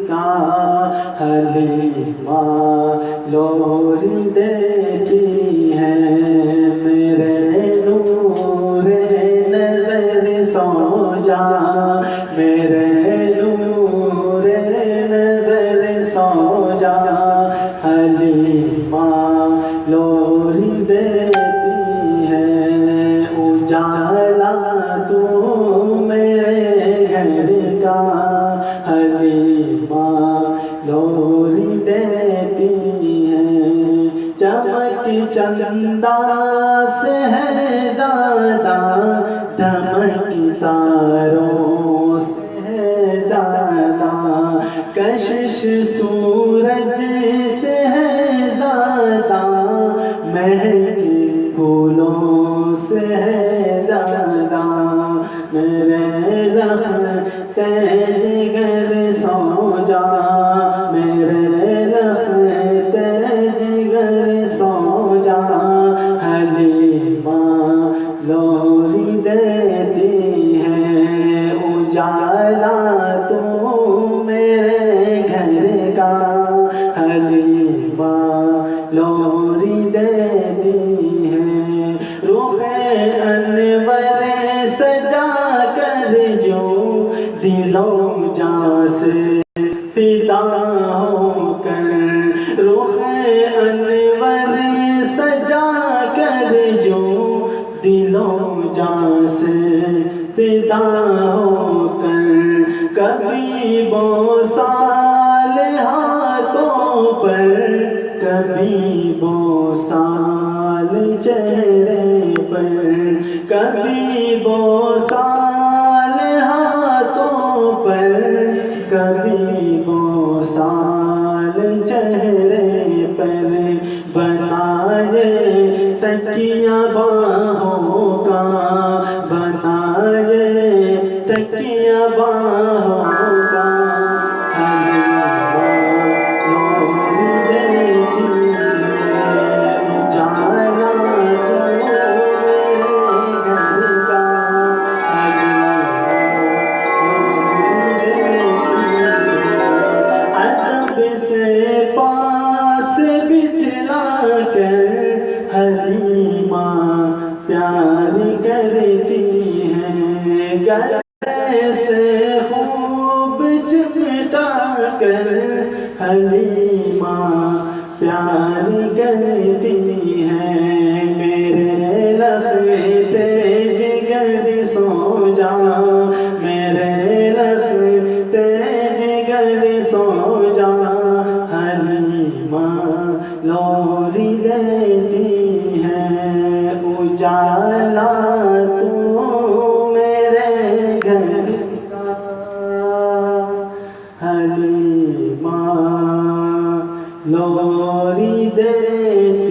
کا حلیمہ لوری دیتی ہے، میرے نور نظر سو جا، میرے نور نظر سو جا، حلیمہ لوری دیتی ہے، اجالا تو میرے گھر کا حلیمہ لوری دیتی ہے، چمک چندہ سے ہے زیادہ، دمک تاروں سے ہے زیادہ، کشش سورج سے ہے زیادہ، مہک پھولوں سے ہے زیادہ، میرے لخت جگر سو جا، میرے لخت جگر سو جا، حلیمہ لوری دیتی ہے، اجالا تو میرے گھر کا حلیمہ لوری دیتی ہے، رخ انور سجا کر جو دلوں جاں سے فدا ہو کر، رخ انور سجا کر جو دلوں جاں سے فدا ہو کر، کبھی بوسال ہاتھوں پر، کبھی بوسال چہرے پر، کبھی بوسال ہاتھوں پر، کبھی بوسال چہرے پر، بنائے تکیہ باہوں کا، بنائے تکیہ باہوں کا، حلیمہ لوری دیتی ہے، اجالا تو میرے گھر کا ادب سے پاس بٹھلا کر حلیمہ پیار کرتی ہے، گلے سے خوب چمٹا کر حلیمہ پیار کرتی ہے، میرے لخت جگر سو جا، میرے لخت جگر سو جا، حلیمہ لوری دیتی ہے، اجالا تو میرے گھر کا حلیمہ لوری دیتی